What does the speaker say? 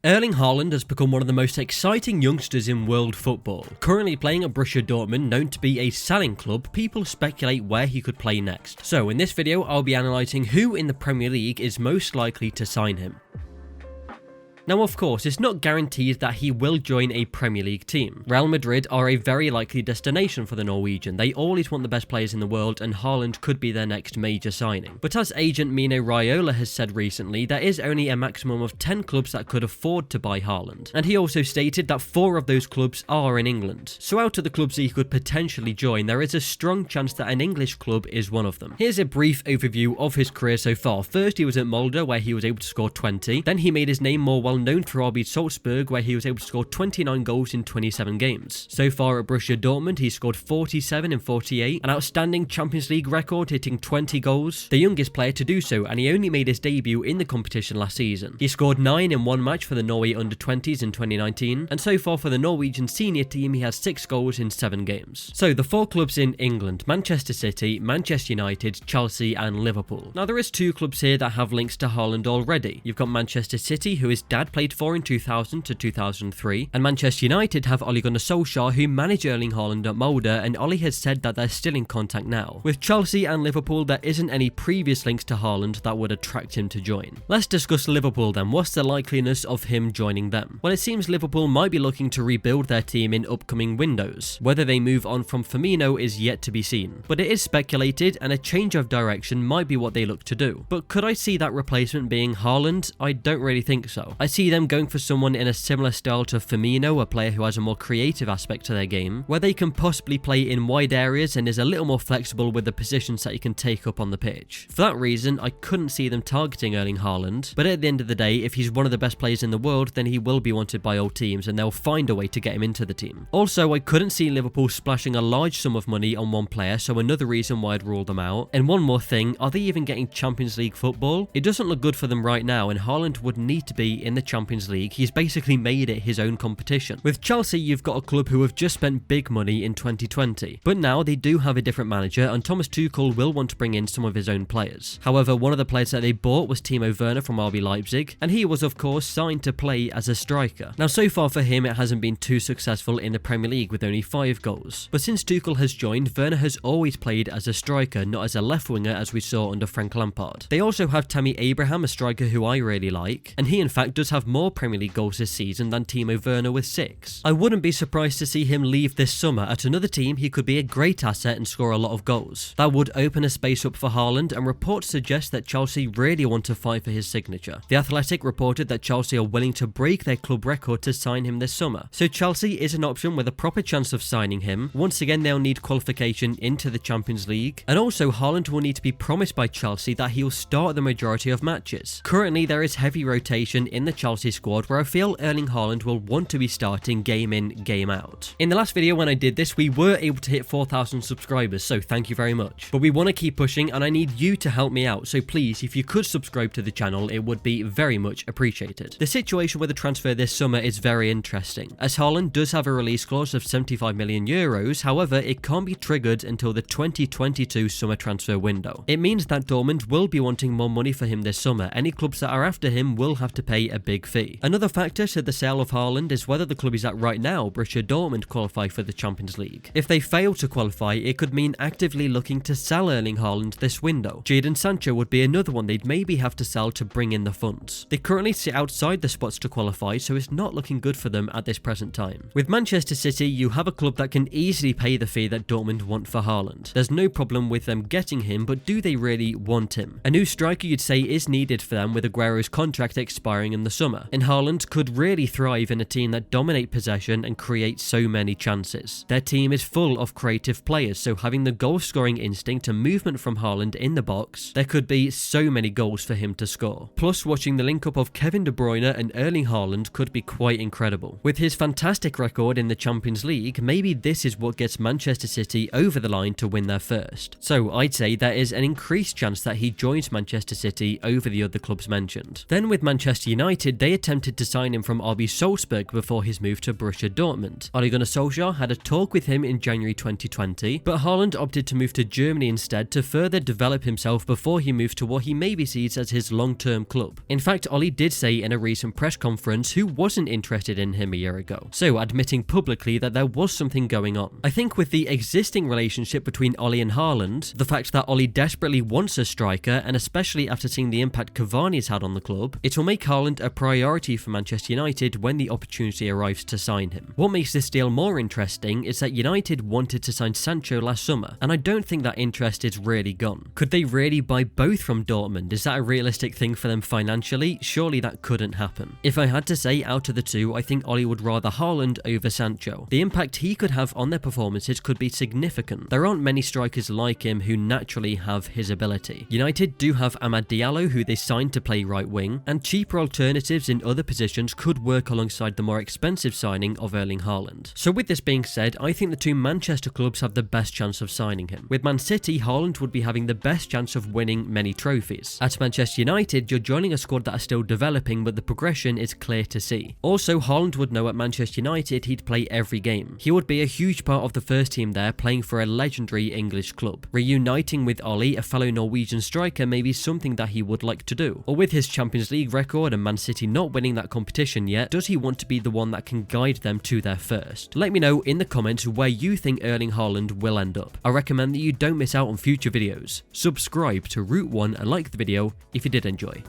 Erling Haaland has become one of the most exciting youngsters in world football. Currently playing at Borussia Dortmund, known to be a selling club, people speculate where he could play next. So in this video, I'll be analysing who in the Premier League is most likely to sign him. Now of course, it's not guaranteed that he will join a Premier League team. Real Madrid are a very likely destination for the Norwegian. They always want the best players in the world, and Haaland could be their next major signing. But as agent Mino Raiola has said recently, there is only a maximum of 10 clubs that could afford to buy Haaland. And he also stated that 4 of those clubs are in England. So out of the clubs he could potentially join, there is a strong chance that an English club is one of them. Here's a brief overview of his career so far. First, he was at Molde, where he was able to score 20. Then he made his name more well known for RB Salzburg, where he was able to score 29 goals in 27 games. So far at Borussia Dortmund, he scored 47 in 48, an outstanding Champions League record, hitting 20 goals, the youngest player to do so, and he only made his debut in the competition last season. He scored 9 in one match for the Norway under-20s in 2019, and so far for the Norwegian senior team, he has 6 goals in 7 games. So the 4 clubs in England: Manchester City, Manchester United, Chelsea and Liverpool. Now there is 2 clubs here that have links to Haaland already. You've got Manchester City, who his dad played for in 2000 to 2003, and Manchester United have Ole Gunnar Solskjaer, who managed Erling Haaland at Molde, and Ole has said that they're still in contact now. With Chelsea and Liverpool, there isn't any previous links to Haaland that would attract him to join. Let's discuss Liverpool then. What's the likeliness of him joining them? Well, it seems Liverpool might be looking to rebuild their team in upcoming windows. Whether they move on from Firmino is yet to be seen, but it is speculated, and a change of direction might be what they look to do. But could I see that replacement being Haaland? I don't really think so. I see them going for someone in a similar style to Firmino, a player who has a more creative aspect to their game, where they can possibly play in wide areas and is a little more flexible with the positions that he can take up on the pitch. For that reason, I couldn't see them targeting Erling Haaland, but at the end of the day, if he's one of the best players in the world, then he will be wanted by all teams and they'll find a way to get him into the team. Also, I couldn't see Liverpool splashing a large sum of money on one player, so another reason why I'd rule them out. And one more thing, are they even getting Champions League football? It doesn't look good for them right now, and Haaland would need to be in the Champions League. He's basically made it his own competition. With Chelsea, you've got a club who have just spent big money in 2020, but now they do have a different manager, and Thomas Tuchel will want to bring in some of his own players. However, one of the players that they bought was Timo Werner from RB Leipzig, and he was of course signed to play as a striker. Now so far for him, it hasn't been too successful in the Premier League with only 5 goals, but since Tuchel has joined, Werner has always played as a striker, not as a left winger as we saw under Frank Lampard. They also have Tammy Abraham, a striker who I really like, and he in fact does have more Premier League goals this season than Timo Werner with 6. I wouldn't be surprised to see him leave this summer. At another team, he could be a great asset and score a lot of goals. That would open a space up for Haaland, and reports suggest that Chelsea really want to fight for his signature. The Athletic reported that Chelsea are willing to break their club record to sign him this summer. So Chelsea is an option with a proper chance of signing him. Once again, they'll need qualification into the Champions League, and also Haaland will need to be promised by Chelsea that he'll start the majority of matches. Currently, there is heavy rotation in the Chelsea squad, where I feel Erling Haaland will want to be starting game in, game out. In the last video when I did this, we were able to hit 4,000 subscribers, so thank you very much. But we want to keep pushing, and I need you to help me out, so please, if you could subscribe to the channel, it would be very much appreciated. The situation with the transfer this summer is very interesting, as Haaland does have a release clause of 75 million euros, however, it can't be triggered until the 2022 summer transfer window. It means that Dortmund will be wanting more money for him this summer. Any clubs that are after him will have to pay a big fee. Another factor to the sale of Haaland is whether the club he's at right now, Borussia Dortmund, qualify for the Champions League. If they fail to qualify, it could mean actively looking to sell Erling Haaland this window. Jadon Sancho would be another one they'd maybe have to sell to bring in the funds. They currently sit outside the spots to qualify, so it's not looking good for them at this present time. With Manchester City, you have a club that can easily pay the fee that Dortmund want for Haaland. There's no problem with them getting him, but do they really want him? A new striker you'd say is needed for them, with Aguero's contract expiring in the summer, and Haaland could really thrive in a team that dominate possession and create so many chances. Their team is full of creative players, so having the goal scoring instinct and movement from Haaland in the box, there could be so many goals for him to score. Plus, watching the link up of Kevin De Bruyne and Erling Haaland could be quite incredible. With his fantastic record in the Champions League, maybe this is what gets Manchester City over the line to win their first. So I'd say there is an increased chance that he joins Manchester City over the other clubs mentioned. Then with Manchester United, United, they attempted to sign him from RB Salzburg before his move to Borussia Dortmund. Ole Gunnar Solskjaer had a talk with him in January 2020, but Haaland opted to move to Germany instead to further develop himself before he moved to what he maybe sees as his long-term club. In fact, Ole did say in a recent press conference who wasn't interested in him a year ago, so admitting publicly that there was something going on. I think with the existing relationship between Ole and Haaland, the fact that Ole desperately wants a striker, and especially after seeing the impact Cavani's had on the club, it will make Haaland a priority for Manchester United when the opportunity arrives to sign him. What makes this deal more interesting is that United wanted to sign Sancho last summer, and I don't think that interest is really gone. Could they really buy both from Dortmund? Is that a realistic thing for them financially? Surely that couldn't happen. If I had to say out of the two, I think Ole would rather Haaland over Sancho. The impact he could have on their performances could be significant. There aren't many strikers like him who naturally have his ability. United do have Amad Diallo, who they signed to play right wing, and cheaper alternatives in other positions could work alongside the more expensive signing of Erling Haaland. So with this being said, I think the two Manchester clubs have the best chance of signing him. With Man City, Haaland would be having the best chance of winning many trophies. At Manchester United, you're joining a squad that are still developing, but the progression is clear to see. Also, Haaland would know at Manchester United he'd play every game. He would be a huge part of the first team there, playing for a legendary English club. Reuniting with Ole, a fellow Norwegian striker, may be something that he would like to do. Or with his Champions League record and Man City not winning that competition yet, does he want to be the one that can guide them to their first? Let me know in the comments where you think Erling Haaland will end up. I recommend that you don't miss out on future videos. Subscribe to Route 1 and like the video if you did enjoy.